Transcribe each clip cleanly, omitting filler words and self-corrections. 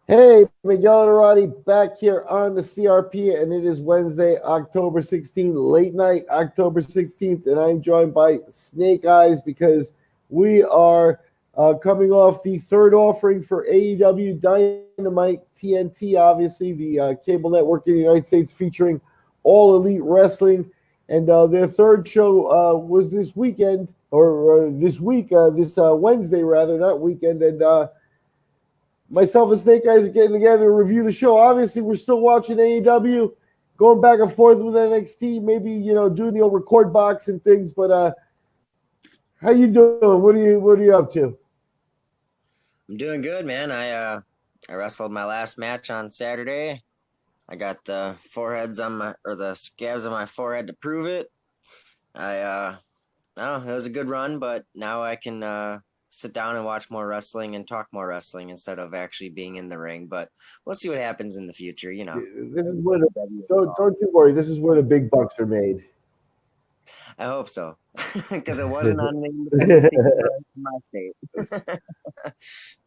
Hey, Miguel Iturrate back here on the CRP, and it is Wednesday, October 16th, late night, October 16th, and I'm joined by Snake Eyes because we are coming off the third offering for AEW Dynamite TNT, obviously, the cable network in the United States featuring All Elite Wrestling. And their third show was this weekend, or this week, this Wednesday, rather, not weekend. And myself and Snake Eyes are getting together to review the show. Obviously, we're still watching AEW, going back and forth with NXT, maybe doing the old record box and things. But how you doing? What are you up to? I'm doing good, man. I wrestled my last match on Saturday. I got the foreheads on my or the scabs on my forehead to prove it. I don't know, it was a good run, but now I can sit down and watch more wrestling and talk more wrestling instead of actually being in the ring. But we'll see what happens in the future, you know. This is where don't you worry. This is where the big bucks are made. I hope so. Because it wasn't on the independent scene in my state.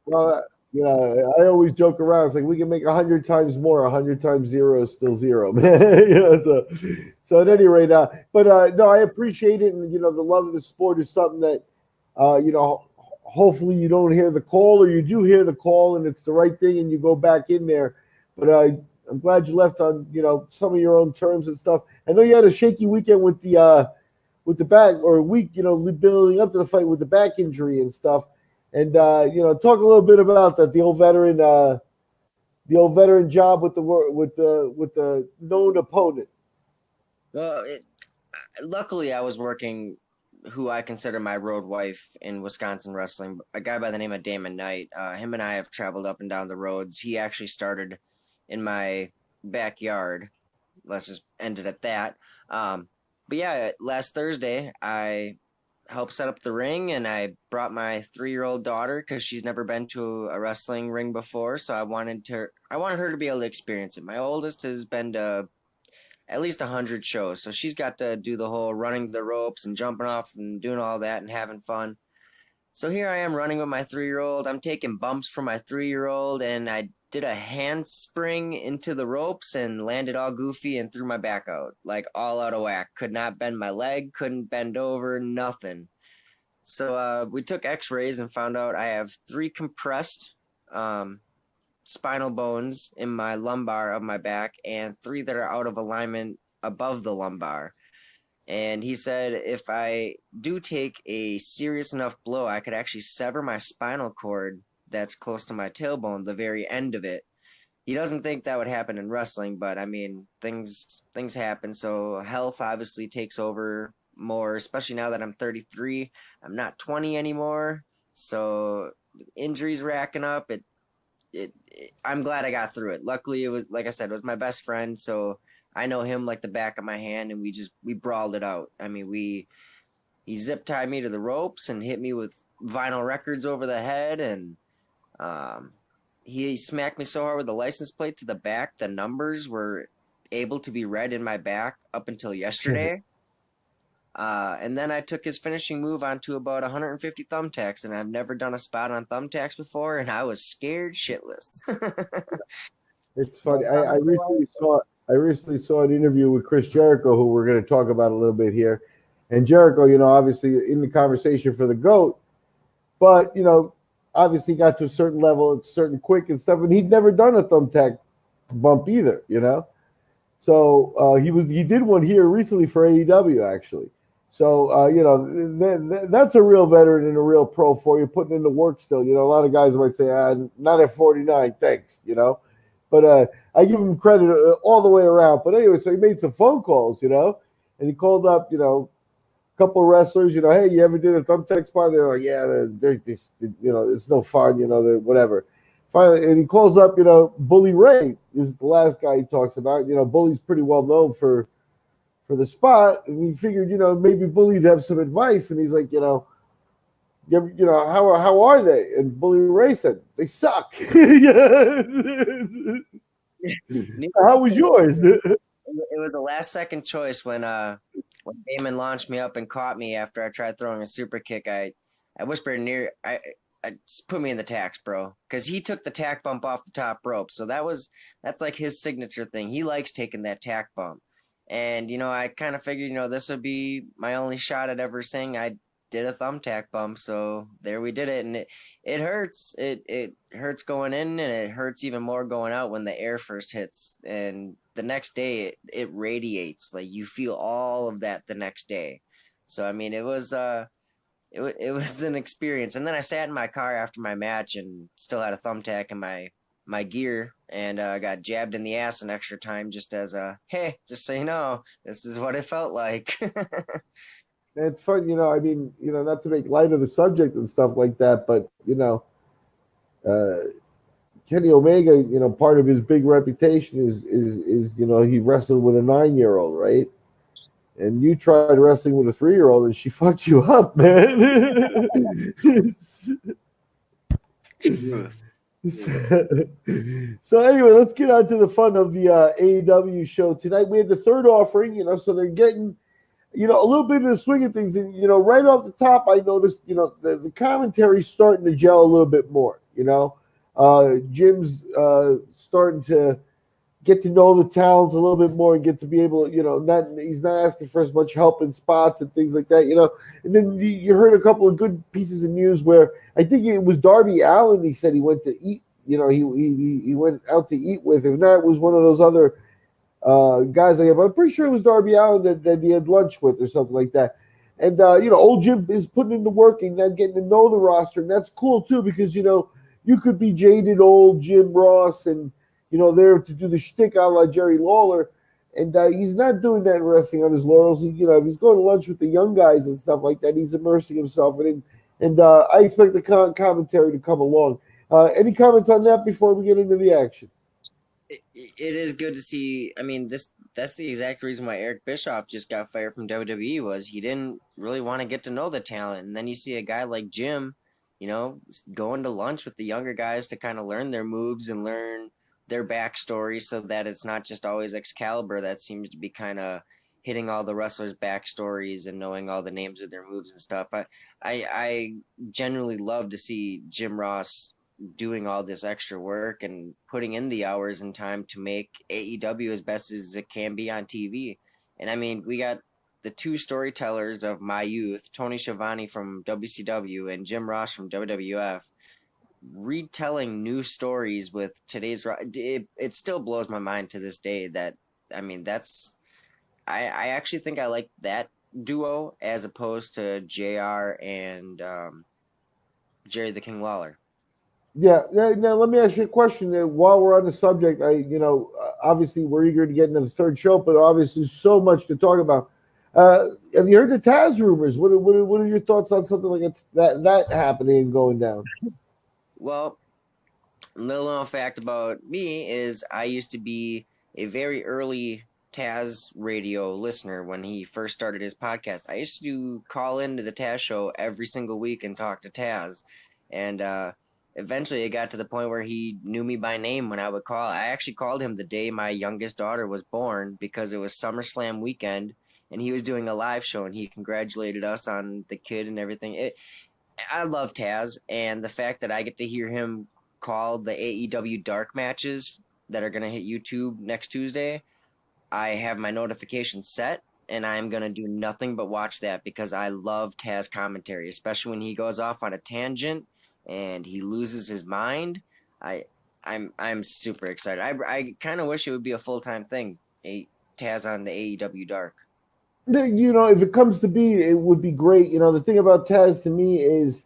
Well, I always joke around. It's like we can make 100 times more. 100 times zero is still zero, man. So at any rate, but no, I appreciate it, and the love of the sport is something that, hopefully you don't hear the call, or you do hear the call, and it's the right thing, and you go back in there. But I'm glad you left on some of your own terms and stuff. I know you had a shaky weekend with the back, or a week, building up to the fight with the back injury and stuff. And talk a little bit about that, the old veteran job with the known opponent. Well, luckily I was working who I consider my road wife in Wisconsin wrestling, a guy by the name of Damon Knight. Him and I have traveled up and down the roads. He actually started in my backyard. Let's just end it at that. But yeah, last Thursday I helped set up the ring, and I brought my 3-year-old daughter because she's never been to a wrestling ring before. So I wanted her to be able to experience it. My oldest has been to at least 100 shows. So she's got to do the whole running the ropes and jumping off and doing all that and having fun. So here I am running with my 3-year-old. I'm taking bumps for my 3-year-old, and I did a handspring into the ropes and landed all goofy and threw my back out, like all out of whack. Could not bend my leg, couldn't bend over, nothing. So we took X-rays and found out I have 3 compressed um, spinal bones in my lumbar of my back and 3 that are out of alignment above the lumbar. And he said if I do take a serious enough blow, I could actually sever my spinal cord that's close to my tailbone, the very end of it. He doesn't think that would happen in wrestling, but I mean, things happen. So health obviously takes over more, especially now that I'm 33. I'm not 20 anymore. So injuries racking up. I'm glad I got through it. Luckily, it was, like I said, it was my best friend, so I know him like the back of my hand, and we brawled it out. I mean, he zip tied me to the ropes and hit me with vinyl records over the head, and um, he smacked me so hard with the license plate to the back, the numbers were able to be read in my back up until yesterday. And then I took his finishing move onto about 150 thumbtacks, and I've never done a spot on thumbtacks before, and I was scared shitless. It's But funny. I recently saw an interview with Chris Jericho, who we're going to talk about a little bit here. And Jericho, obviously in the conversation for the GOAT, but obviously got to a certain level, it's certain quick and stuff, and he'd never done a thumbtack bump either. So he did one here recently for AEW actually. So that's a real veteran and a real pro for you, putting in the work still. A lot of guys might say, not at 49, thanks. But I give him credit all the way around. But anyway, so he made some phone calls, and he called up, a couple of wrestlers. Hey, you ever did a thumbtack spot? They're like, yeah, they're just, it's no fun. They're whatever. Finally, and he calls up, Bully Ray is the last guy he talks about. Bully's pretty well known for the spot, and we figured, maybe Bully'd have some advice, and he's like, how are they? And Bully Ray said, they suck. needless How to was say, yours? it was a last second choice when Damon launched me up and caught me after I tried throwing a super kick. I whispered near just put me in the tacks, bro, because he took the tack bump off the top rope. So that's like his signature thing. He likes taking that tack bump. And, I kind of figured, this would be my only shot at ever saying I did a thumbtack bump. So there we did it. And it hurts. It hurts going in, and it hurts even more going out when the air first hits. And the next day it radiates. Like you feel all of that the next day. So, I mean, it was an experience. And then I sat in my car after my match and still had a thumbtack in my gear, and got jabbed in the ass an extra time just as hey, just so you know, this is what it felt like. It's fun, I mean, not to make light of the subject and stuff like that, but Kenny Omega, part of his big reputation is he wrestled with a 9-year-old, right? And you tried wrestling with a 3-year-old, and she fucked you up, man. So anyway, let's get on to the fun of the AEW show tonight. We had the third offering, so they're getting, a little bit in the swing of things. And, right off the top, I noticed, the commentary's starting to gel a little bit more, Jim's starting to get to know the talent a little bit more and get to be able, he's not asking for as much help in spots and things like that, And then you heard a couple of good pieces of news where I think it was Darby Allin. He said he went to eat, he went out to eat with. If not, it was one of those other guys like that. But I'm pretty sure it was Darby Allin that he had lunch with or something like that. And old Jim is putting in the work and now getting to know the roster, and that's cool too because you could be jaded old Jim Ross and there to do the shtick a la Jerry Lawler. And he's not doing that in wrestling on his laurels. If he's going to lunch with the young guys and stuff like that, he's immersing himself in it. And I expect the commentary to come along. Any comments on that before we get into the action? It is good to see. I mean, that's the exact reason why Eric Bischoff just got fired from WWE was he didn't really want to get to know the talent. And then you see a guy like Jim, going to lunch with the younger guys to kind of learn their moves and learn their backstory so that it's not just always Excalibur that seems to be kind of hitting all the wrestlers' backstories and knowing all the names of their moves and stuff. I generally love to see Jim Ross doing all this extra work and putting in the hours and time to make AEW as best as it can be on TV. And I mean, we got the two storytellers of my youth, Tony Schiavone from WCW and Jim Ross from WWF, retelling new stories with today's it still blows my mind to this day that I actually think I like that duo as opposed to JR and Jerry the King Lawler. Yeah. Now let me ask you a question. While we're on the subject, obviously we're eager to get into the third show, but obviously so much to talk about. Have you heard the Taz rumors? What are your thoughts on something like that happening and going down? Well, a little known fact about me is I used to be a very early Taz radio listener when he first started his podcast. I used to call into the Taz show every single week and talk to Taz. And eventually it got to the point where he knew me by name when I would call. I actually called him the day my youngest daughter was born because it was SummerSlam weekend and he was doing a live show and he congratulated us on the kid and everything. I love Taz, and the fact that I get to hear him call the AEW Dark matches that are going to hit YouTube next Tuesday, I have my notifications set, and I'm going to do nothing but watch that because I love Taz commentary, especially when he goes off on a tangent and he loses his mind. I'm super excited. I kind of wish it would be a full-time thing, Taz on the AEW Dark. If it comes to be, it would be great. The thing about Taz to me is,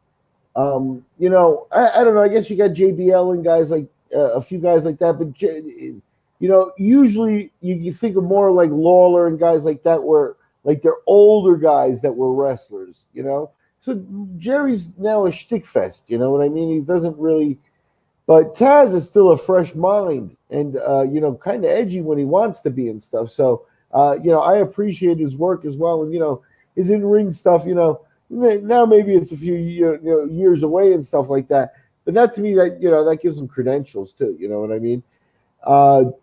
I don't know. I guess you got JBL and guys like a few guys like that, but usually you think of more like Lawler and guys like that, where like they're older guys that were wrestlers. So Jerry's now a shtick fest. You know what I mean? He doesn't really. But Taz is still a fresh mind and kind of edgy when he wants to be and stuff. So. I appreciate his work as well, and his in-ring stuff. Now maybe it's a few years away and stuff like that. But that to me, that gives him credentials too. You know what I mean? So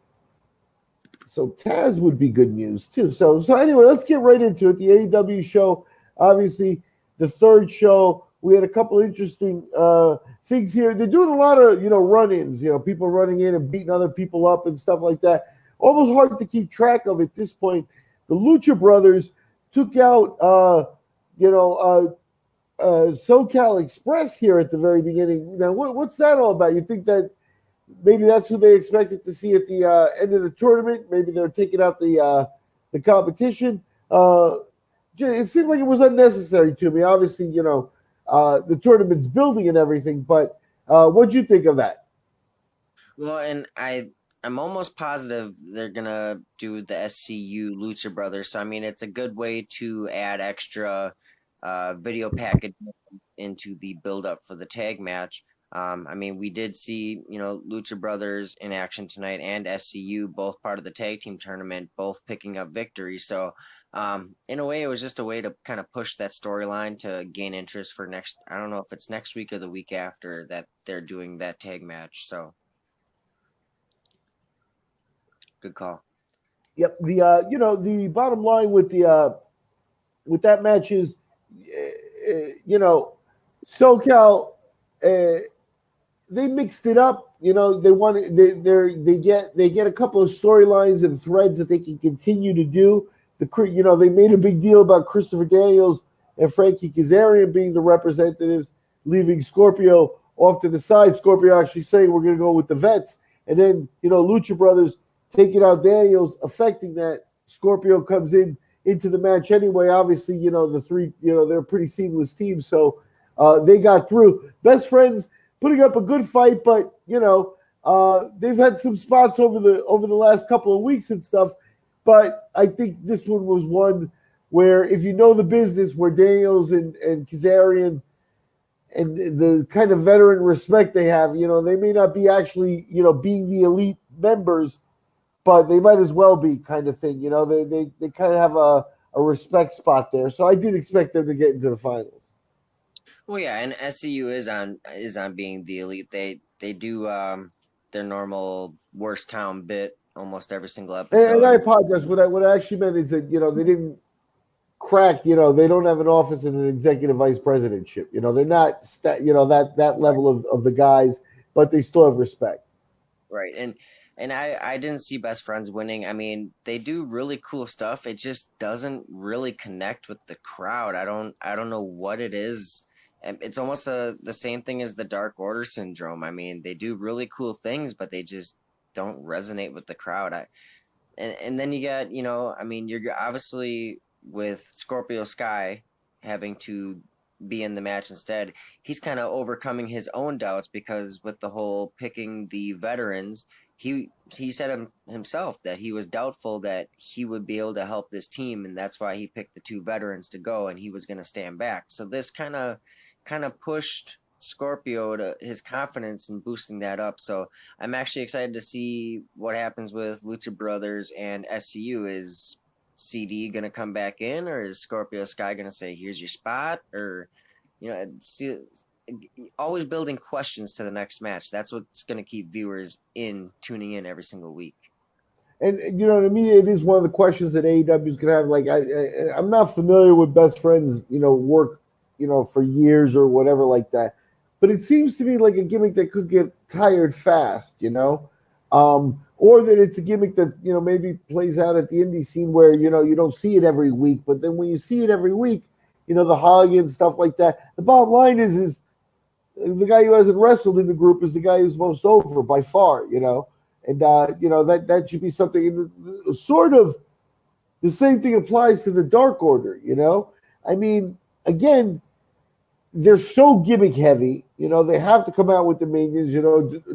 Taz would be good news too. So anyway, let's get right into it. The AEW show, obviously, the third show We had a couple interesting things here. They're doing a lot of, run-ins, people running in and beating other people up and stuff like that. Almost hard to keep track of at this point. The Lucha Brothers took out, SoCal Express here at the very beginning. Now, what's that all about? You think that maybe that's who they expected to see at the end of the tournament? Maybe they're taking out the competition. It seemed like it was unnecessary to me. Obviously, the tournament's building and everything, but what'd you think of that? Well, and I'm almost positive they're gonna do the SCU Lucha Brothers. So I mean, it's a good way to add extra video package into the build up for the tag match. I mean, we did see, Lucha Brothers in action tonight and SCU, both part of the tag team tournament, both picking up victory. So, in a way, it was just a way to kind of push that storyline to gain interest for next. I don't know if it's next week or the week after that they're doing that tag match. So, good call. Yep. The bottom line with that match is, SoCal. They mixed it up. They get a couple of storylines and threads that they can continue to do. They made a big deal about Christopher Daniels and Frankie Kazarian being the representatives, leaving Scorpio off to the side. Scorpio actually saying we're going to go with the vets, and then Lucha Brothers taking out Daniels, affecting that. Scorpio comes into the match anyway. Obviously, the three, they're a pretty seamless team, so they got through. Best Friends putting up a good fight, but they've had some spots over the last couple of weeks and stuff. But I think this one was one where, if you know the business, where Daniels and Kazarian and the kind of veteran respect they have, they may not be actually, being the elite members, but they might as well be, kind of thing. They kind of have a respect spot there. So I did expect them to get into the finals. Well, yeah, and SCU is on being the elite. They do their normal worst town bit almost every single episode. And I apologize. What I actually meant is that they didn't crack. They don't have an office and an executive vice presidentship. They're not that level of the guys, but they still have respect. Right, and I didn't see Best Friends winning. I mean, they do really cool stuff. It just doesn't really connect with the crowd. I don't know what it is. It's almost the same thing as the Dark Order syndrome. I mean, they do really cool things, but they just don't resonate with the crowd. And then you got, I mean, you're obviously with Scorpio Sky having to be in the match instead. He's kind of overcoming his own doubts because with the whole picking the veterans, he said himself that he was doubtful that he would be able to help this team, and that's why he picked the two veterans to go, and he was going to stand back. So this kind of pushed Scorpio to his confidence and boosting that up. So I'm actually excited to see what happens with Lucha Brothers and SCU. Is CD going to come back in, or is Scorpio Sky going to say, here's your spot? Or, always building questions to the next match. That's what's going to keep viewers tuning in every single week. And to me, it is one of the questions that AEW is going to have. Like, I'm not familiar with Best Friends, work, for years or whatever like that. But it seems to me like a gimmick that could get tired fast, or that it's a gimmick that, maybe plays out at the indie scene where, you don't see it every week. But then when you see it every week, the hug and stuff like that. The bottom line is the guy who hasn't wrestled in the group is the guy who's most over by far, and that should be something. Sort of the same thing applies to the Dark Order, I mean, again, they're so gimmick heavy, they have to come out with the minions,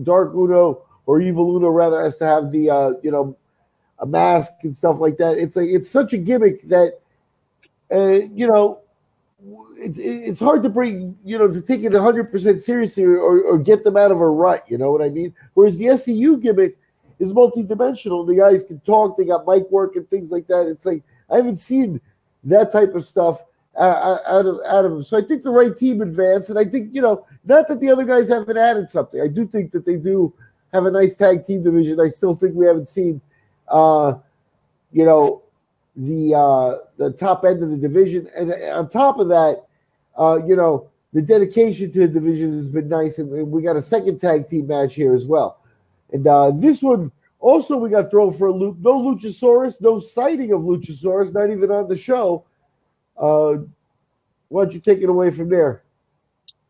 Dark Uno or Evil Uno rather has to have the a mask and stuff like that. It's such a gimmick that it's hard to bring, to take it 100% seriously or get them out of a rut. You know what I mean? Whereas the SCU gimmick is multi-dimensional. The guys can talk. They got mic work and things like that. It's like I haven't seen that type of stuff out of them. So I think the right team advanced, and I think not that the other guys haven't added something. I do think that they do have a nice tag team division. I still think we haven't seen, the top end of the division, and on top of that, the dedication to the division has been nice, and we got a second tag team match here as well. And this one also we got thrown for a loop. No Luchasaurus, no sighting of Luchasaurus, not even on the show. Why don't you take it away from there?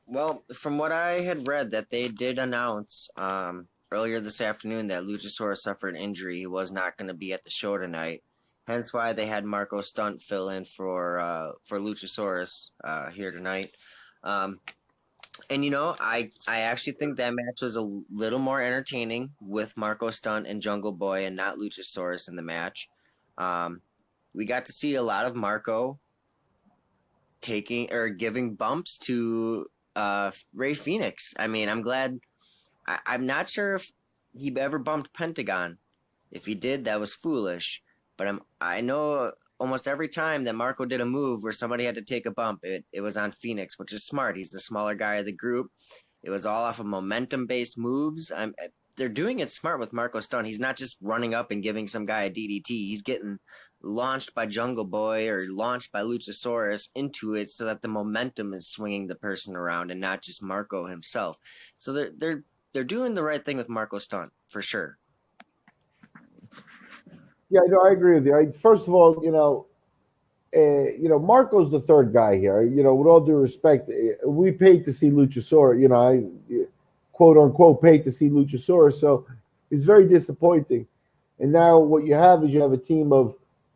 Well, from what I had read, that they did announce earlier this afternoon that Luchasaurus suffered an injury. He was not going to be at the show tonight. Hence why they had Marco Stunt fill in for Luchasaurus here tonight. And I actually think that match was a little more entertaining with Marco Stunt and Jungle Boy and not Luchasaurus in the match. We got to see a lot of Marco taking or giving bumps to Ray Phoenix. I mean, I'm glad. I'm not sure if he ever bumped Pentagon. If he did, that was foolish. But I know almost every time that Marco did a move where somebody had to take a bump, it was on Phoenix, which is smart. He's the smaller guy of the group. It was all off of momentum-based moves. They're doing it smart with Marco Stunt. He's not just running up and giving some guy a DDT. He's getting launched by Jungle Boy or launched by Luchasaurus into it so that the momentum is swinging the person around and not just Marco himself. So they're doing the right thing with Marco Stunt for sure. Yeah, no, I agree with you. First of all, Marco's the third guy here. With all due respect, we paid to see Luchasaurus. I quote unquote paid to see Luchasaurus, so it's very disappointing. And now what you have is a team of,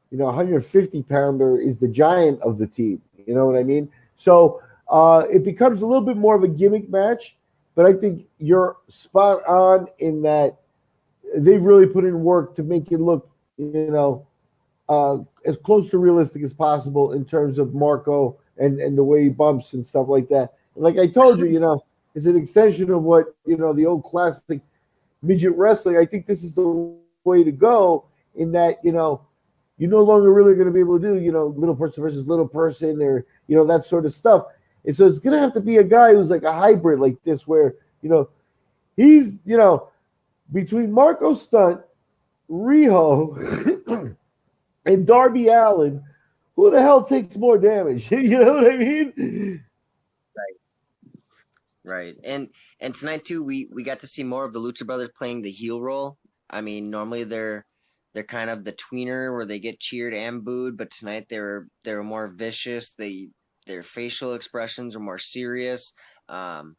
150 pounder is the giant of the team. You know what I mean? So it becomes a little bit more of a gimmick match, but I think you're spot on in that they've really put in work to make it look, as close to realistic as possible in terms of Marco and the way he bumps and stuff like that. And like I told you, it's an extension of what, the old classic midget wrestling. I think this is the way to go in that, you're no longer really going to be able to do, little person versus little person or, that sort of stuff. And so it's going to have to be a guy who's like a hybrid like this where, he's, between Marco Stunt, Riho, and Darby Allin, who the hell takes more damage? You know what I mean? Right. And tonight too, we got to see more of the Lucha Brothers playing the heel role. I mean, normally they're kind of the tweener where they get cheered and booed, but tonight they're more vicious. Their facial expressions are more serious. And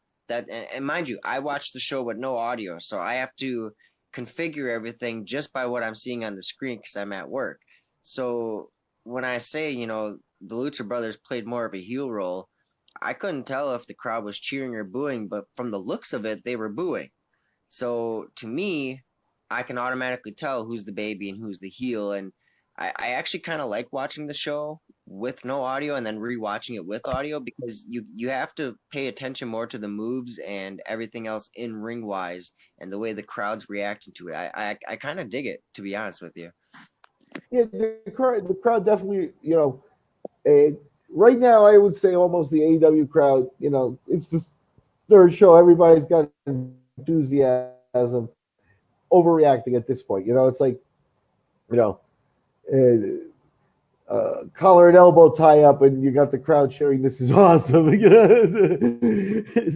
mind you, I watched the show with no audio, so I have to configure everything just by what I'm seeing on the screen because I'm at work. So when I say, the Lucha Brothers played more of a heel role, I couldn't tell if the crowd was cheering or booing, but from the looks of it, they were booing. So to me, I can automatically tell who's the baby and who's the heel. And I actually kind of like watching the show with no audio and then rewatching it with audio because you have to pay attention more to the moves and everything else in ring wise and the way the crowd's reacting to it. I kind of dig it, to be honest with you. Yeah, the crowd definitely, right now I would say almost the AEW crowd, it's the third show. Everybody's got enthusiasm, overreacting at this point. It's like, collar and elbow tie up, and you got the crowd cheering, "This is awesome!"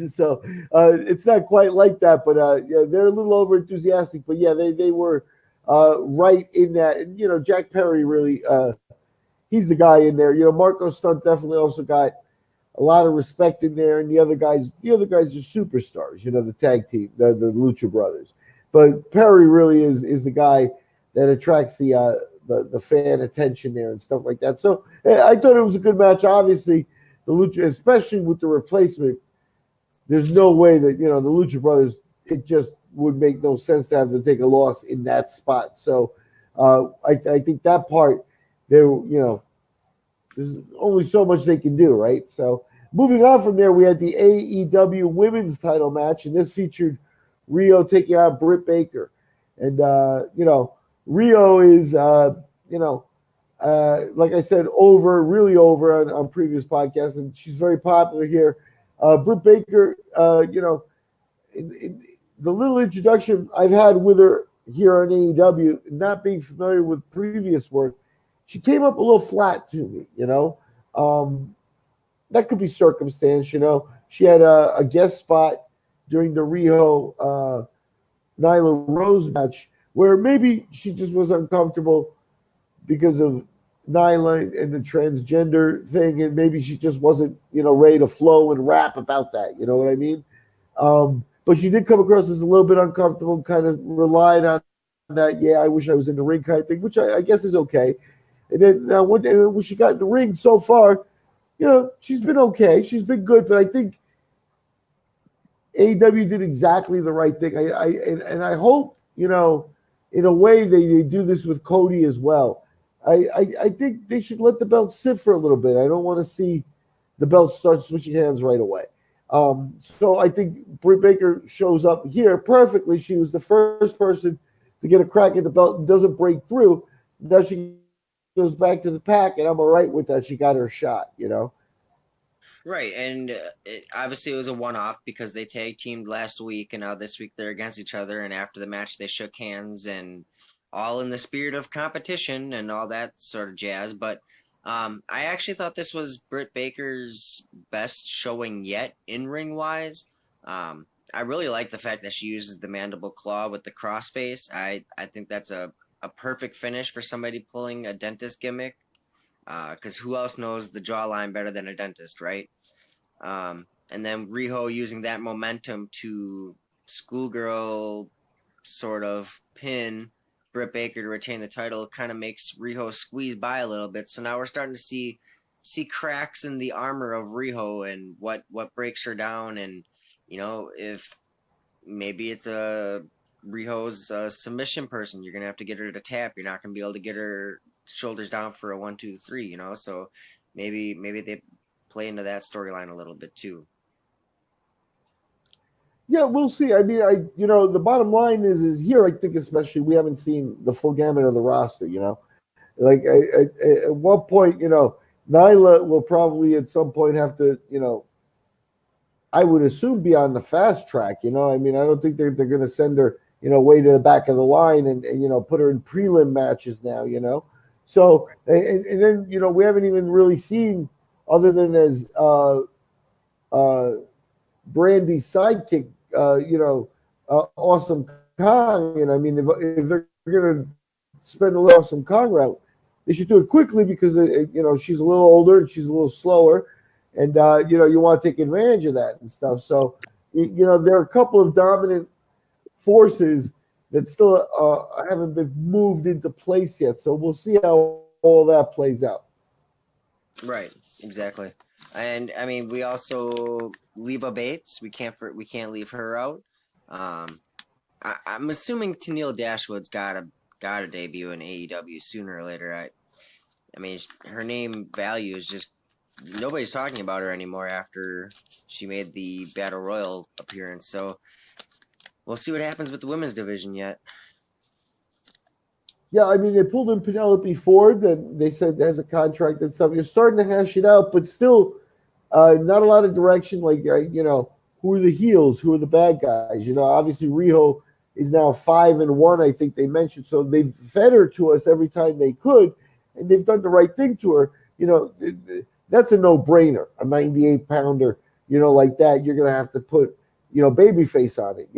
So it's not quite like that, but yeah, they're a little over enthusiastic. But yeah, they were right in that. And Jack Perry really, he's the guy in there. Marco Stunt definitely also got a lot of respect in there, and the other guys are superstars. The tag team, the Lucha Brothers. But Perry really is the guy that attracts the fan attention there and stuff like that. So I thought it was a good match. Obviously, the Lucha, especially with the replacement, there's no way that the Lucha Brothers. It just would make no sense to have to take a loss in that spot. So I think that part there, there's only so much they can do, right? So moving on from there, we had the AEW Women's Title match, and this featured Riho taking out Britt Baker, and Riho is like I said, really over on previous podcasts, and she's very popular here. Britt Baker, in the little introduction I've had with her here on AEW, not being familiar with previous work, she came up a little flat to me, that could be circumstance, she had a guest spot during the Riho Nyla Rose match where maybe she just was uncomfortable because of Nyla and the transgender thing, and maybe she just wasn't, ready to flow and rap about that. You know what I mean? But she did come across as a little bit uncomfortable, and kind of relied on that. Yeah, I wish I was in the ring kind of thing, which I guess is okay. And then now, when she got in the ring so far, she's been okay. She's been good, but I think AEW did exactly the right thing. And I hope, in a way they do this with Cody as well. I think they should let the belt sit for a little bit. I don't want to see the belt start switching hands right away. So I think Britt Baker shows up here perfectly. She was the first person to get a crack at the belt and doesn't break through. Now she goes back to the pack, and I'm all right with that. She got her shot. Right, and obviously it was a one-off because they tag teamed last week, and now this week they're against each other. And after the match, they shook hands, and all in the spirit of competition and all that sort of jazz. But I actually thought this was Britt Baker's best showing yet in ring wise. I really like the fact that she uses the mandible claw with the crossface. I think that's a perfect finish for somebody pulling a dentist gimmick. Because who else knows the jawline better than a dentist, right? And then Riho using that momentum to schoolgirl sort of pin Britt Baker to retain the title kind of makes Riho squeeze by a little bit. So now we're starting to see cracks in the armor of Riho and what breaks her down, and if maybe it's a Riho's submission person, you're gonna have to get her to tap. You're not gonna be able to get her shoulders down for a 1, 2, 3. So maybe they play into that storyline a little bit too. Yeah, we'll see. I mean, the bottom line is here. I think especially we haven't seen the full gamut of the roster. Like at one point, Nyla will probably at some point have to, I would assume be on the fast track. I mean, I don't think they're going to send her, way to the back of the line and put her in prelim matches now. So and then we haven't even really seen other than as Brandy's sidekick, Awesome Kong. And I mean, if they're going to spend a little Awesome Kong route, they should do it quickly because she's a little older and she's a little slower, and you want to take advantage of that and stuff. So there are a couple of dominant forces that still haven't been moved into place yet. So we'll see how all that plays out. Right, exactly. And I mean, we also Leva Bates. We can't leave her out. I'm assuming Tennille Dashwood's got to debut in AEW sooner or later. I mean, her name value is just nobody's talking about her anymore after she made the Battle Royal appearance. So we'll see what happens with the women's division yet. Yeah, I mean, they pulled in Penelope Ford, and they said has a contract and stuff. You're starting to hash it out, but still, not a lot of direction. Like, who are the heels? Who are the bad guys? Obviously Riho is now 5-1. I think they mentioned, so they've fed her to us every time they could, and they've done the right thing to her. That's a no-brainer. A 98-pounder, like that, you're gonna have to put, babyface on it.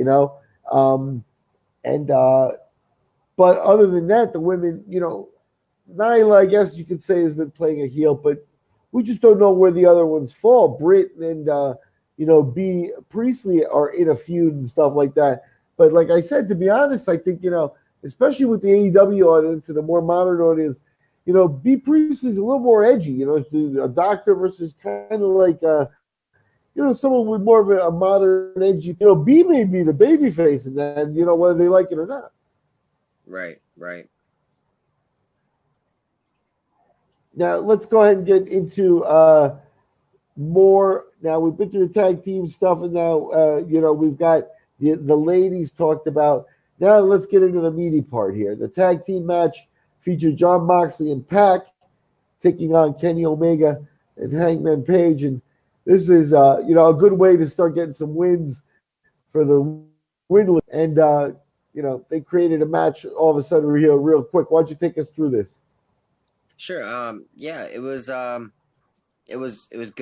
But other than that, the women, Nyla, I guess you could say, has been playing a heel, but we just don't know where the other ones fall. Britt and B Priestley are in a feud and stuff like that. But like I said, to be honest, I think especially with the AEW audience and the more modern audience, B Priestley's a little more edgy. A doctor versus kind of like someone with more of a modern edgy. B may be the babyface in that, whether they like it or not. Right. Now let's go ahead and get into more. Now we've been through the tag team stuff, and now we've got the ladies talked about. Now let's get into the meaty part here. The tag team match featured Jon Moxley and Pac taking on Kenny Omega and Hangman Page, and this is a good way to start getting some wins for the winless. And they created a match all of a sudden real quick. Why don't you take us through this? Sure. Yeah, it was good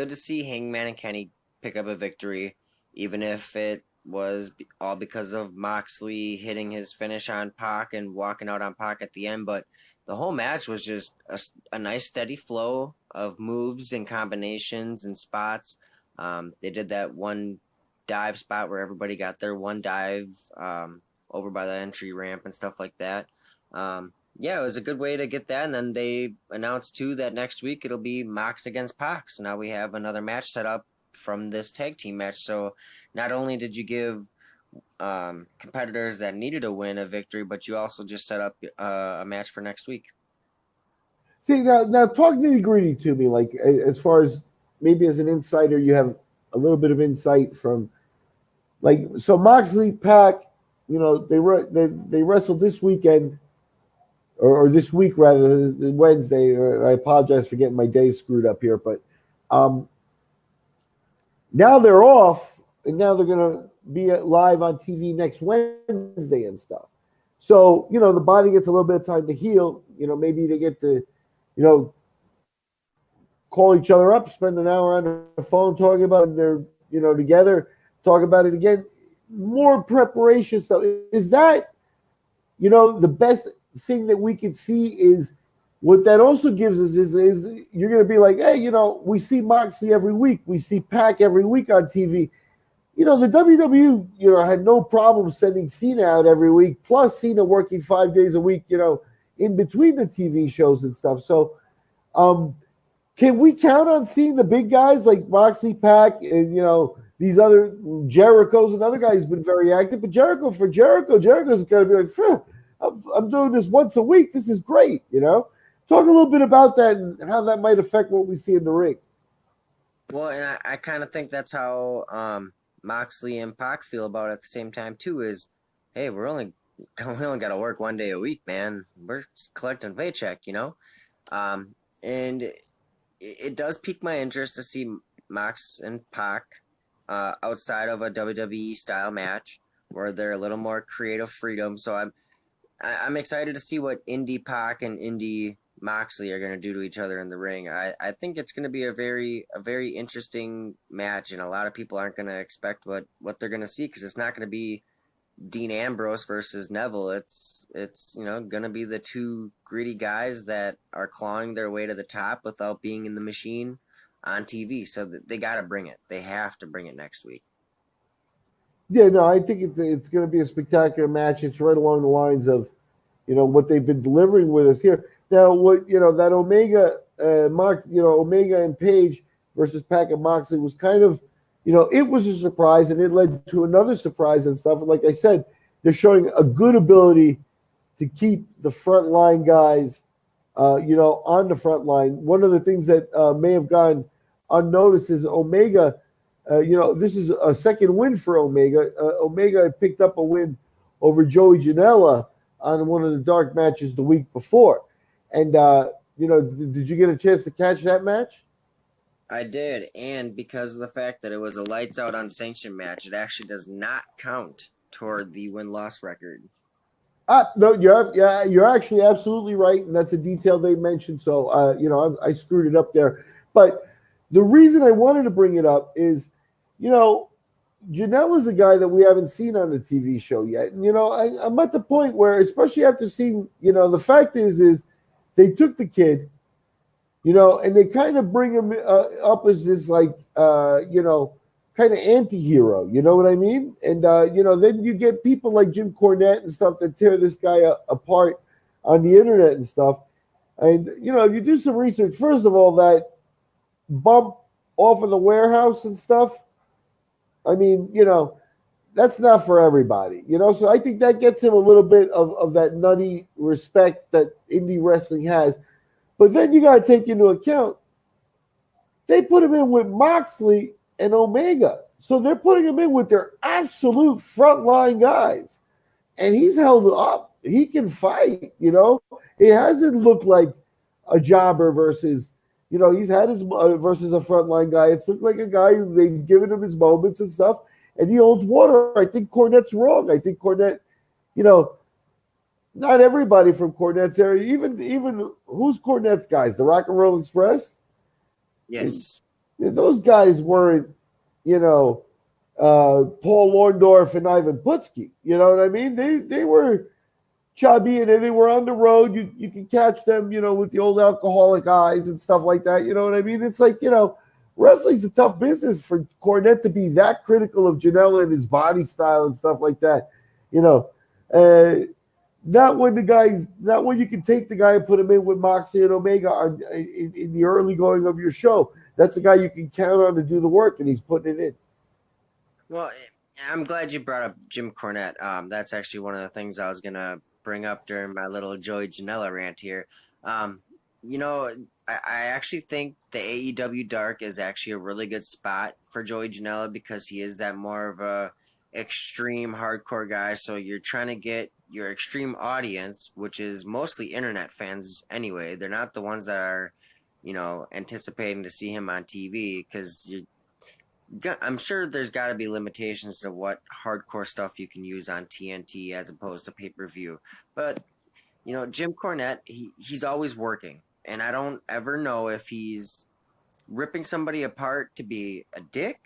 to see Hangman and Kenny pick up a victory, even if it was all because of Moxley hitting his finish on Pac and walking out on Pac at the end. But the whole match was just a nice steady flow of moves and combinations and spots. They did that one dive spot where everybody got their one dive over by the entry ramp and stuff like that. Yeah, it was a good way to get that. And then they announced too that next week it'll be Mox against Pac. So now we have another match set up from this tag team match. So not only did you give competitors that needed a win a victory, but you also just set up a match for next week. See, now talk nitty-gritty to me, like as far as maybe as an insider, you have a little bit of insight from, like, so Moxley, Pac, you know, they wrestled this weekend, or this week rather, Wednesday. Or I apologize for getting my days screwed up here, but now they're off, and now they're gonna be live on TV next Wednesday and stuff. So, you know, the body gets a little bit of time to heal. You know, maybe they get to, you know, call each other up, spend an hour on the phone talking about it. They're, you know, together, talk about it again. More preparation stuff. Is that, you know, the best thing that we could see? Is what that also gives us is you're going to be like, hey, you know, we see Moxley every week. We see Pac every week on TV. You know, the WWE, you know, had no problem sending Cena out every week, plus Cena working 5 days a week, you know, in between the TV shows and stuff. So, can we count on seeing the big guys like Moxley, Pac, and, you know, these other Jericho's, another guy who's been very active, but Jericho's going to be like, I'm doing this once a week. This is great, you know? Talk a little bit about that and how that might affect what we see in the ring. Well, and I kind of think that's how Moxley and Pac feel about it at the same time too. Is, hey, we only got to work 1 day a week, man. We're collecting a paycheck, you know. And it does pique my interest to see Mox and Pac outside of a WWE style match where they're a little more creative freedom. So I'm excited to see what Indie Pac and Indie Moxley are going to do to each other in the ring. I think it's going to be a very interesting match, and a lot of people aren't going to expect what they're going to see, because it's not going to be Dean Ambrose versus Neville. It's you know, going to be the two gritty guys that are clawing their way to the top without being in the machine on TV. So they got to bring it. They have to bring it next week. Yeah, no, I think it's going to be a spectacular match. It's right along the lines of, you know, what they've been delivering with us here. Now, what, you know, that Omega, Omega and Page versus Pac and Moxley was kind of, you know, it was a surprise, and it led to another surprise and stuff. And like I said, they're showing a good ability to keep the frontline guys, you know, on the front line. One of the things that may have gone unnoticed is Omega. You know, this is a second win for Omega. Omega picked up a win over Joey Janela on one of the dark matches the week before. And, you know, did you get a chance to catch that match? I did, and because of the fact that it was a lights out unsanctioned match, it actually does not count toward the win-loss record. No, you're actually absolutely right, and that's a detail they mentioned. So, you know, I screwed it up there. But the reason I wanted to bring it up is, you know, Janelle is a guy that we haven't seen on the TV show yet. And, you know, I'm at the point where, especially after seeing, you know, the fact is they took the kid, you know, and they kind of bring him up as this, like, you know, kind of anti-hero, you know what I mean? And, you know, then you get people like Jim Cornette and stuff that tear this guy apart on the internet and stuff. And, you know, if you do some research, first of all, that bump off of the warehouse and stuff, I mean, you know, that's not for everybody, you know? So I think that gets him a little bit of that nutty respect that indie wrestling has. But then you got to take into account, they put him in with Moxley and Omega. So they're putting him in with their absolute frontline guys. And he's held up. He can fight, you know? It hasn't looked like a jobber versus, you know, he's had his versus a frontline guy. It's looked like a guy who they've given him his moments and stuff, and he holds water. I think Cornette's wrong. I think Cornette, you know, not everybody from Cornette's area, even who's Cornette's guys? The Rock and Roll Express? Yes. Those guys weren't, you know, Paul Orndorff and Ivan Putski. You know what I mean? They were chubby and they were on the road. You can catch them, with the old alcoholic eyes and stuff like that. You know what I mean? It's like, wrestling's a tough business for Cornette to be that critical of Janela and his body style and stuff like that. You know, not when you can take the guy and put him in with Moxley and Omega in the early going of your show. That's a guy you can count on to do the work, and he's putting it in. Well, I'm glad you brought up Jim Cornette. That's actually one of the things I was gonna bring up during my little Joey Janela rant here. I actually think the AEW Dark is actually a really good spot for Joey Janela because he is that more of a extreme hardcore guy. So you're trying to get your extreme audience, which is mostly internet fans anyway. They're not the ones that are, anticipating to see him on TV because I'm sure there's got to be limitations to what hardcore stuff you can use on TNT as opposed to pay-per-view. But, Jim Cornette, he's always working. And I don't ever know if he's ripping somebody apart to be a dick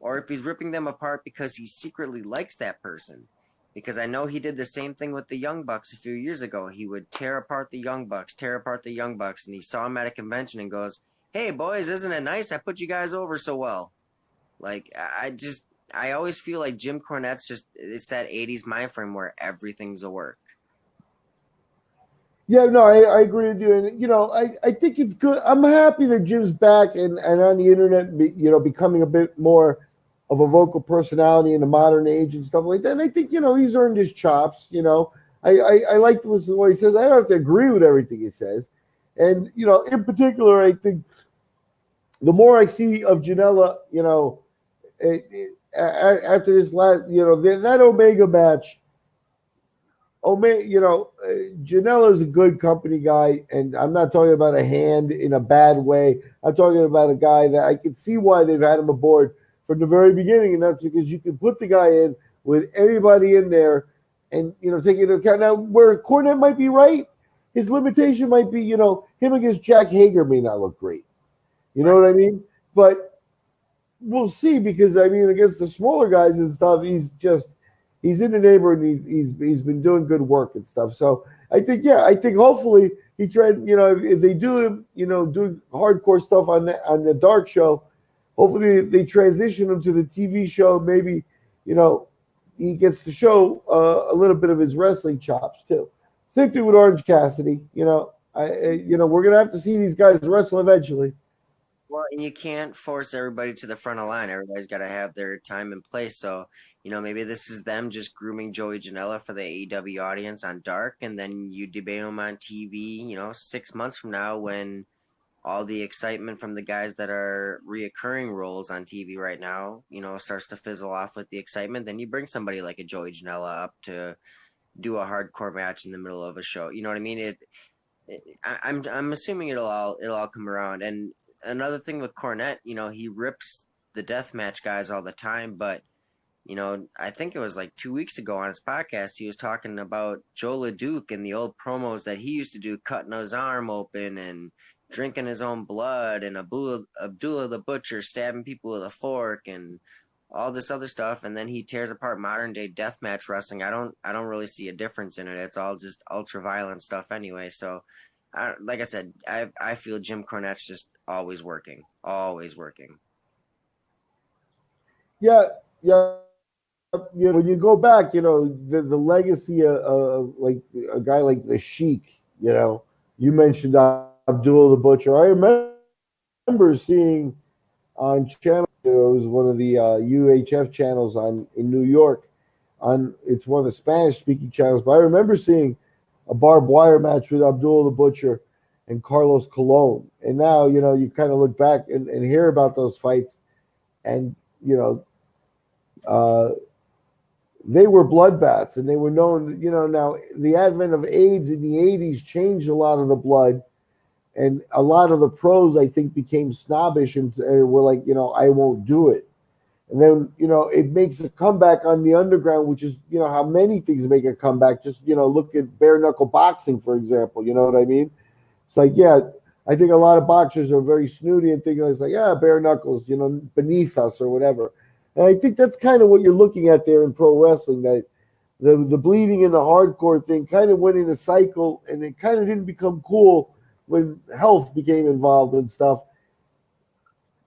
or if he's ripping them apart because he secretly likes that person. Because I know he did the same thing with the Young Bucks a few years ago. He would tear apart the Young Bucks, and he saw them at a convention and goes, "Hey, boys, isn't it nice? I put you guys over so well." Like, I always feel like Jim Cornette's it's that 80s mind frame where everything's a work. Yeah, no, I agree with you. And, I think it's good. I'm happy that Jim's back and on the internet, becoming a bit more of a vocal personality in the modern age and stuff like that. And I think, he's earned his chops. I like to listen to what he says. I don't have to agree with everything he says. And, in particular, I think the more I see of Janela, after this last, that Omega match, Janela's a good company guy, and I'm not talking about a hand in a bad way. I'm talking about a guy that I can see why they've had him aboard from the very beginning, and that's because you can put the guy in with anybody in there and, take into account. Now, where Cornette might be right, his limitation might be, him against Jack Hager may not look great. You know what I mean? But we'll see because, against the smaller guys and stuff, he's in the neighborhood and he's been doing good work and stuff. So I think hopefully he tried, if they do him, doing hardcore stuff on the Dark show, hopefully they transition him to the TV show. Maybe, he gets to show a little bit of his wrestling chops too. Same thing with Orange Cassidy. We're gonna have to see these guys wrestle eventually. Well, and you can't force everybody to the front of the line. Everybody's got to have their time and place. So, maybe this is them just grooming Joey Janela for the AEW audience on Dark, and then you debate him on TV, 6 months from now when all the excitement from the guys that are reoccurring roles on TV right now, starts to fizzle off with the excitement. Then you bring somebody like a Joey Janela up to do a hardcore match in the middle of a show. You know what I mean? I'm assuming it'll all come around. And another thing with Cornette, he rips the deathmatch guys all the time, but I think it was like 2 weeks ago on his podcast, he was talking about Joe LeDuc and the old promos that he used to do, cutting his arm open and drinking his own blood, and Abdullah the Butcher stabbing people with a fork and all this other stuff. And then he tears apart modern day deathmatch wrestling. I don't really see a difference in it. It's all just ultra violent stuff anyway. So, like I said, I feel Jim Cornette's just always working. Yeah. When you go back, the legacy of like a guy like the Sheik, you mentioned Abdullah the Butcher. I remember seeing on channel, it was one of the UHF channels in New York. It's one of the Spanish speaking channels, but I remember seeing a barbed wire match with Abdullah the Butcher and Carlos Colon. And now, you kind of look back and hear about those fights, and they were bloodbaths, and they were known. Now the advent of AIDS in the 80s changed a lot of the blood, and a lot of the pros, I think, became snobbish and were like, I won't do it. And then, it makes a comeback on the underground, which is, how many things make a comeback. Just, look at bare knuckle boxing, for example. You know what I mean? It's like, yeah, I think a lot of boxers are very snooty and think it's like, yeah, bare knuckles, beneath us or whatever. And I think that's kind of what you're looking at there in pro wrestling, that the bleeding and the hardcore thing kind of went in a cycle, and it kind of didn't become cool when health became involved and stuff.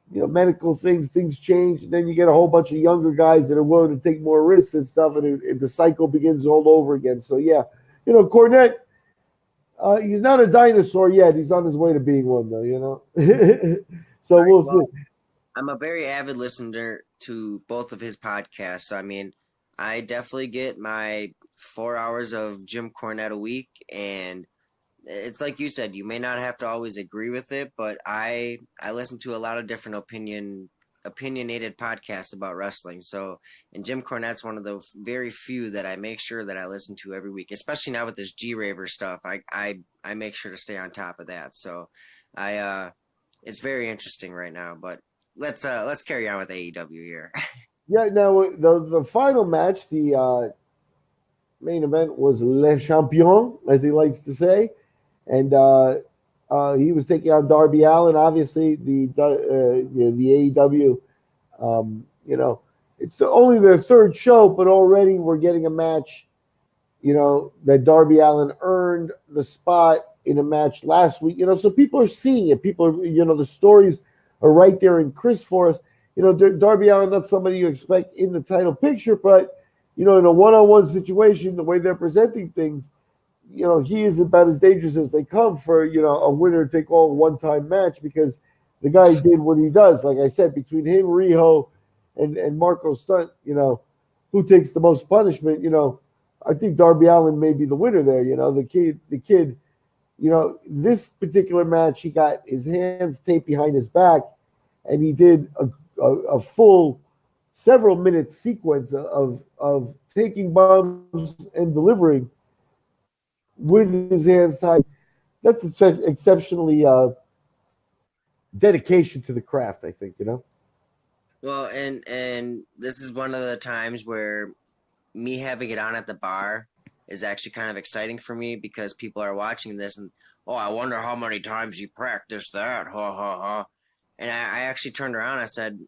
Medical things change. And then you get a whole bunch of younger guys that are willing to take more risks and stuff, and the cycle begins all over again. So, yeah, Cornette, he's not a dinosaur yet. He's on his way to being one, though, So we'll see. I'm a very avid listener to both of his podcasts. So, I mean, I definitely get my 4 hours of Jim Cornette a week, and it's like you said, you may not have to always agree with it, but I listen to a lot of different opinionated podcasts about wrestling. So, and Jim Cornette's one of the very few that I make sure that I listen to every week, especially now with this G-Raver stuff. I make sure to stay on top of that. So, it's very interesting right now. But let's carry on with AEW here. Yeah. Now the final match, the main event was Le Champion, as he likes to say. And he was taking on Darby Allin. Obviously, the AEW, it's only their third show, but already we're getting a match, that Darby Allin earned the spot in a match last week. So people are seeing it. People are, the stories are right there in Chris for us. Darby Allin, not somebody you expect in the title picture, but, in a one-on-one situation, the way they're presenting things, he is about as dangerous as they come for, a winner-take-all one-time match, because the guy did what he does. Like I said, between him, Riho, and Marco Stunt, who takes the most punishment, I think Darby Allin may be the winner there. The kid, this particular match, he got his hands taped behind his back, and he did a full several-minute sequence of taking bombs and delivering with his hands tied. That's exceptionally dedication to the craft, I think, Well, and this is one of the times where me having it on at the bar is actually kind of exciting for me, because people are watching this and, I wonder how many times you practiced that, ha ha ha. And I actually turned around and I said,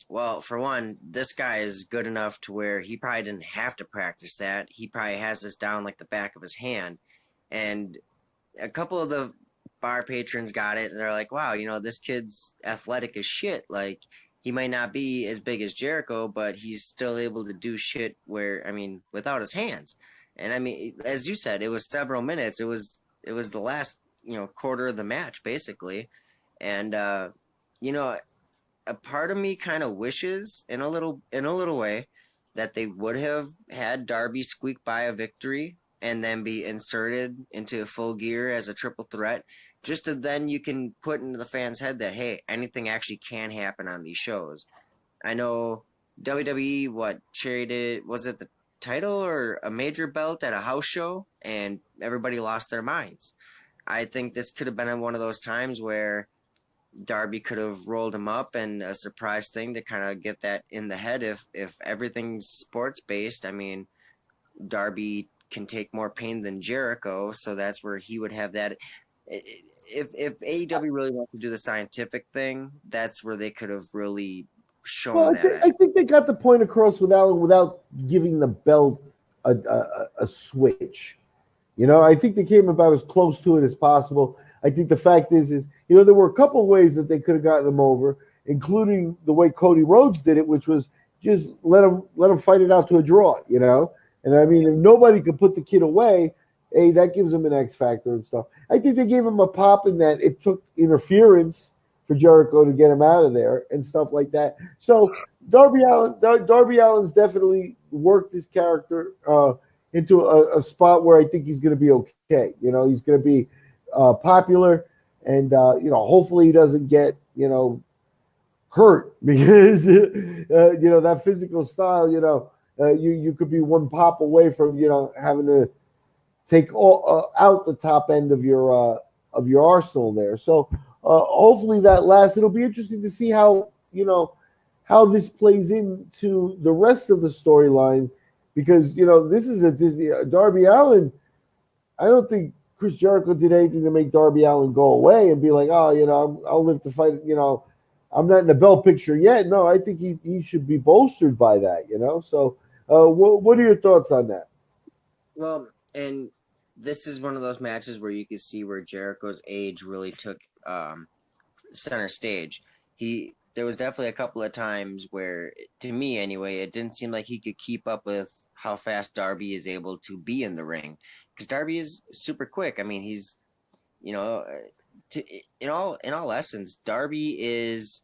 well, for one, this guy is good enough to where he probably didn't have to practice that. He probably has this down like the back of his hand. And a couple of the bar patrons got it, and they're like, wow, this kid's athletic as shit. Like, he might not be as big as Jericho, but he's still able to do shit without his hands. And as you said, it was several minutes. It was the last, quarter of the match, basically. And, a part of me kind of wishes in a little way that they would have had Darby squeak by a victory and then be inserted into full gear as a triple threat, just to then you can put into the fans' head that, hey, anything actually can happen on these shows. I know WWE, traded, was it the title or a major belt at a house show, and everybody lost their minds. I think this could have been one of those times where Darby could have rolled him up, and a surprise thing to kind of get that in the head. If everything's sports based, Darby can take more pain than Jericho, so that's where he would have that. If AEW really wants to do the scientific thing, that's where they could have really shown that. I think they got the point across with Allin without giving the belt a switch. I think they came about as close to it as possible. I think the fact is there were a couple of ways that they could have gotten him over, including the way Cody Rhodes did it, which was just let him fight it out to a draw, And if nobody could put the kid away, that gives him an X factor and stuff. I think they gave him a pop in that it took interference for Jericho to get him out of there and stuff like that. So Darby Allin's definitely worked his character into a spot where I think he's going to be okay. He's going to be popular, and hopefully he doesn't get hurt, because that physical style, you could be one pop away from having to take out the top end of your arsenal there. So hopefully that lasts. It'll be interesting to see how this plays into the rest of the storyline, because this is Darby Allin. I don't think Chris Jericho did anything to make Darby Allin go away and be like, oh, I'll live to fight. I'm not in the belt picture yet. No, I think he should be bolstered by that. So what are your thoughts on that? Well, and this is one of those matches where you can see where Jericho's age really took center stage. There was definitely a couple of times where, to me anyway, it didn't seem like he could keep up with how fast Darby is able to be in the ring, because Darby is super quick. I mean, he's, in all essence, Darby is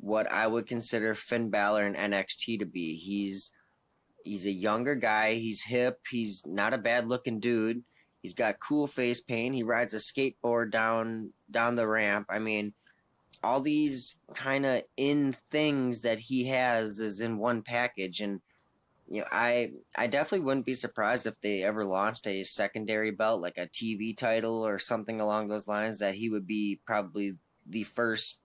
what I would consider Finn Balor in NXT to be. He's a younger guy. He's hip. He's not a bad looking dude. He's got cool face paint. He rides a skateboard down the ramp. I mean, all these kind of in things that he has is in one package. And I definitely wouldn't be surprised if they ever launched a secondary belt, like a TV title or something along those lines, that he would be probably the first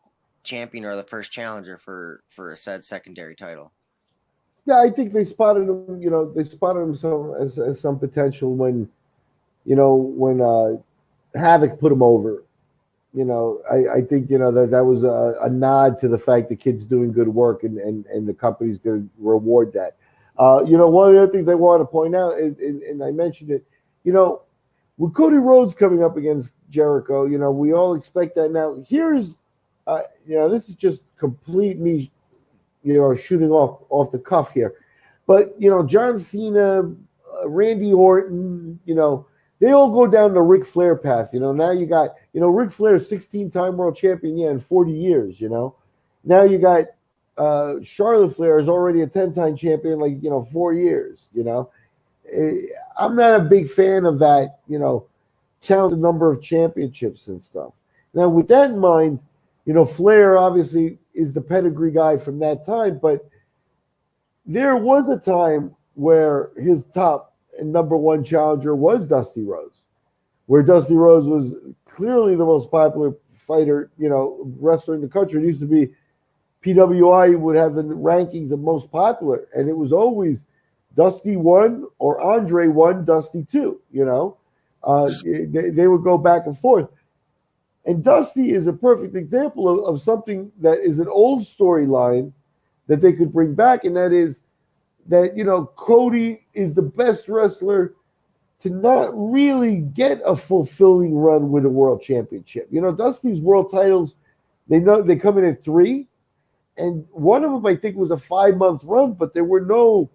champion or the first challenger for a said secondary title. Yeah, I think they spotted him. They spotted him as some potential when Havoc put him over. I think that was a nod to the fact the kid's doing good work and the company's going to reward that. One of the other things I want to point out, and I mentioned it, with Cody Rhodes coming up against Jericho, we all expect that now. Here's, this is just complete me, shooting off the cuff here. But, John Cena, Randy Orton, they all go down the Ric Flair path. Now you got, Ric Flair, 16-time world champion, in 40 years, Now you got Charlotte Flair is already a 10-time champion, 4 years, I'm not a big fan of that, count the number of championships and stuff. Now, with that in mind, Flair obviously is the pedigree guy from that time, but there was a time where his top and number one challenger was Dusty Rhodes, where Dusty Rhodes was clearly the most popular fighter, wrestler in the country. It used to be PWI would have the rankings of most popular, and it was always Dusty 1 or Andre 1, Dusty 2, they would go back and forth. And Dusty is a perfect example of something that is an old storyline that they could bring back, and that is that, Cody is the best wrestler to not really get a fulfilling run with a world championship. Dusty's world titles, they come in at 3, and one of them I think was a 5-month run, but there were no,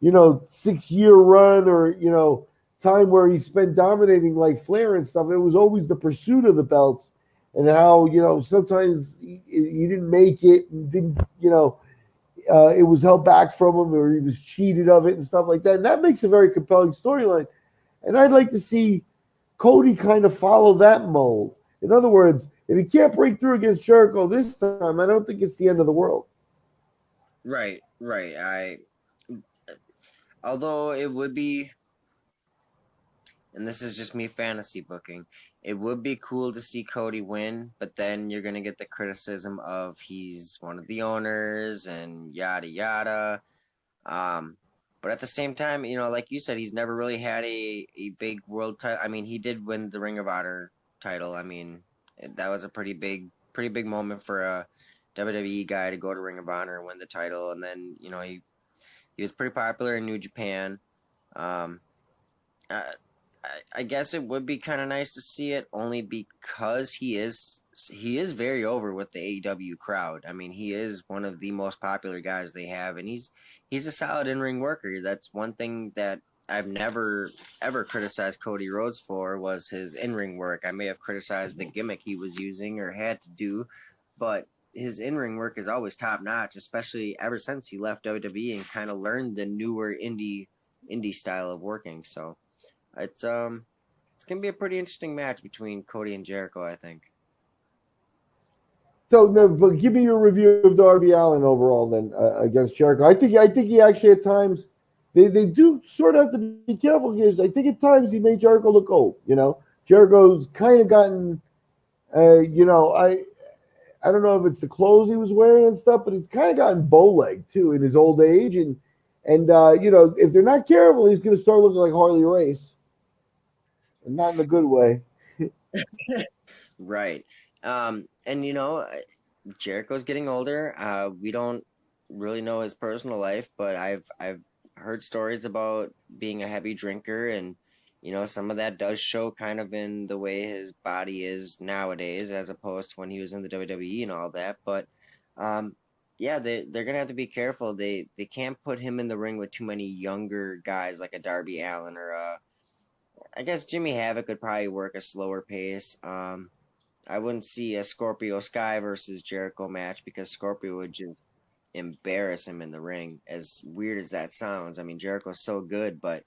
6-year run or, time where he spent dominating like Flair and stuff. It was always the pursuit of the belts and how, sometimes he didn't make it and didn't, it was held back from him or he was cheated of it and stuff like that. And that makes a very compelling storyline. And I'd like to see Cody kind of follow that mold. In other words, if he can't break through against Jericho this time, I don't think it's the end of the world. Right. Although it would be, and this is just me fantasy booking, it would be cool to see Cody win, but then you're going to get the criticism of he's one of the owners and yada, yada. But at the same time, like you said, he's never really had a big world title. I mean, he did win the Ring of Honor title. I mean, that was a pretty big moment for a WWE guy to go to Ring of Honor and win the title. And then, he was pretty popular in New Japan. I guess it would be kind of nice to see it, only because he is very over with the AEW crowd. I mean, he is one of the most popular guys they have, and he's a solid in-ring worker. That's one thing that I've never ever criticized Cody Rhodes for, was his in-ring work. I may have criticized the gimmick he was using or had to do, but his in-ring work is always top-notch, especially ever since he left WWE and kind of learned the newer indie style of working. So it's gonna be a pretty interesting match between Cody and Jericho, I think. So, no, but give me your review of Darby Allin overall then against Jericho. I think he actually at times they do sort of have to be careful because I think at times he made Jericho look old. Jericho's kind of gotten, I don't know if it's the clothes he was wearing and stuff, but he's kind of gotten bow-legged too in his old age, and if they're not careful, he's going to start looking like Harley Race. not in a good way. Right. And Jericho's getting older. We don't really know his personal life, but I've heard stories about being a heavy drinker, and some of that does show kind of in the way his body is nowadays, as opposed to when he was in the WWE and all that. But yeah, they're gonna have to be careful. They can't put him in the ring with too many younger guys like a Darby Allin or I guess Jimmy Havoc could probably work a slower pace. I wouldn't see a Scorpio Sky versus Jericho match because Scorpio would just embarrass him in the ring. As weird as that sounds, I mean Jericho's so good, but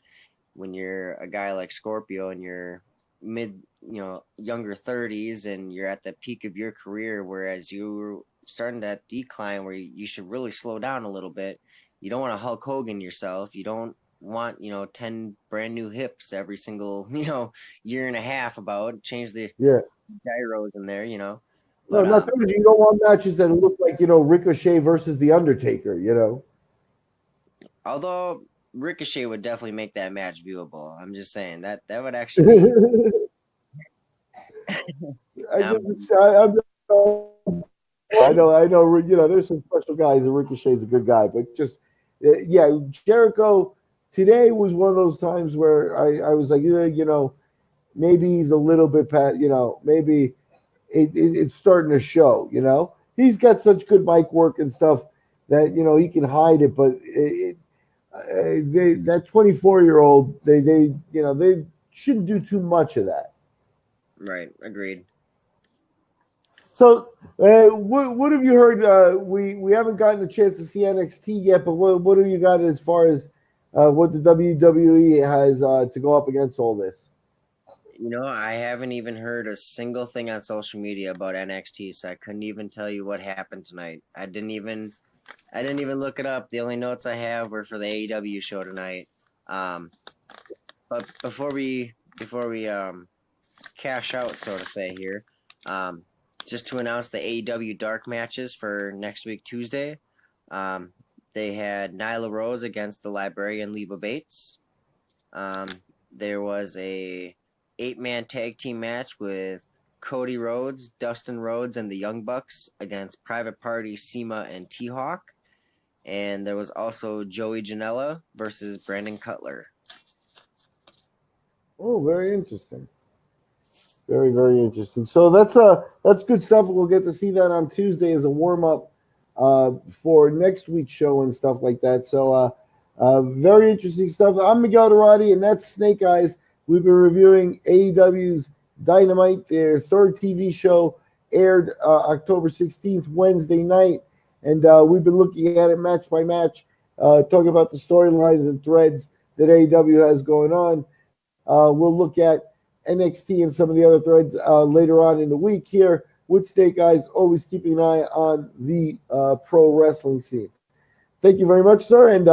when you're a guy like Scorpio and you're younger 30s and you're at the peak of your career, whereas you're starting that decline where you should really slow down a little bit. You don't want to Hulk Hogan yourself. You don't want 10 brand new hips every single year and a half. About change the Yeah. gyros in there, No, but not that you don't want matches that look like Ricochet versus the Undertaker. although Ricochet would definitely make that match viewable. I'm just saying that would actually be. I, I know. There's some special guys, and Ricochet's a good guy, but just yeah, Jericho today was one of those times where I was like, maybe he's a little bit past, maybe it's starting to show. He's got such good mic work and stuff that he can hide it, but that 24-year-old they shouldn't do too much of that. Right, agreed. So, what have you heard? We haven't gotten a chance to see NXT yet, but what have you got as far as what the WWE has to go up against all this? I haven't even heard a single thing on social media about NXT, so I couldn't even tell you what happened tonight. I didn't even look it up. The only notes I have were for the AEW show tonight. But before we cash out, so to say here, just to announce the AEW Dark matches for next week Tuesday. They had Nyla Rose against the Librarian Leva Bates. There was a 8-man tag team match with Cody Rhodes, Dustin Rhodes, and the Young Bucks against Private Party, SEMA, and T-Hawk. And there was also Joey Janela versus Brandon Cutler. Oh, very interesting. Very, very interesting. So that's good stuff. We'll get to see that on Tuesday as a warm up for next week's show and stuff like that. So very interesting stuff. I'm Miguel Iturrate, and that's Snake Eyes. We've been reviewing AEW's Dynamite. Their third TV show aired October 16th, Wednesday night, and we've been looking at it match by match, talking about the storylines and threads that AEW has going on. We'll look at NXT and some of the other threads later on in the week here with Snake Eyes, always keeping an eye on the pro wrestling scene. Thank you very much, sir. And,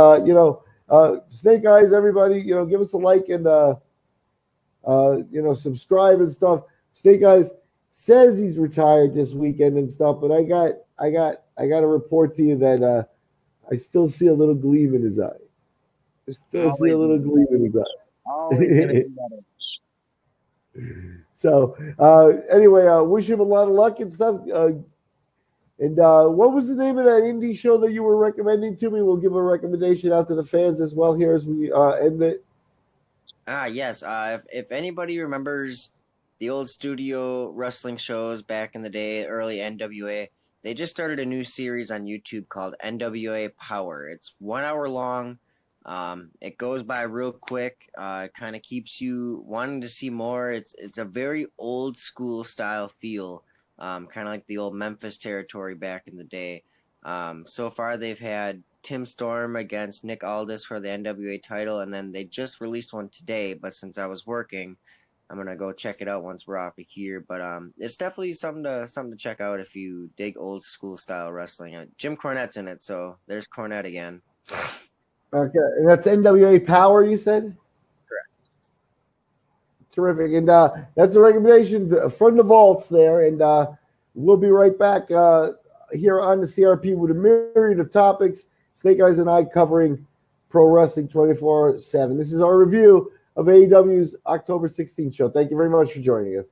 Snake Eyes, everybody, give us a like and, subscribe and stuff. Snake Eyes says he's retired this weekend and stuff, but I got to report to you that I still see a little gleam in his eye. I still see a little gleam in his eye. Always going to be that itch. So anyway, wish him a lot of luck and stuff. And what was the name of that indie show that you were recommending to me? We'll give a recommendation out to the fans as well here as we end it. Yes. If anybody remembers the old studio wrestling shows back in the day, early NWA, they just started a new series on YouTube called NWA Power. It's 1 hour long. It goes by real quick. It kind of keeps you wanting to see more. It's a very old school style feel, kind of like the old Memphis territory back in the day. So far they've had Tim Storm against Nick Aldis for the NWA title, and then they just released one today. But since I was working, I'm gonna go check it out once we're off of here. But it's definitely something to check out if you dig old school style wrestling. Jim Cornette's in it, so there's Cornette again. Okay, and that's NWA Power, you said? Correct. Terrific. And that's a recommendation from the vaults there. And we'll be right back here on the CRP with a myriad of topics. Snake Eyes and I covering pro wrestling 24/7. This is our review of AEW's October 16th show. Thank you very much for joining us.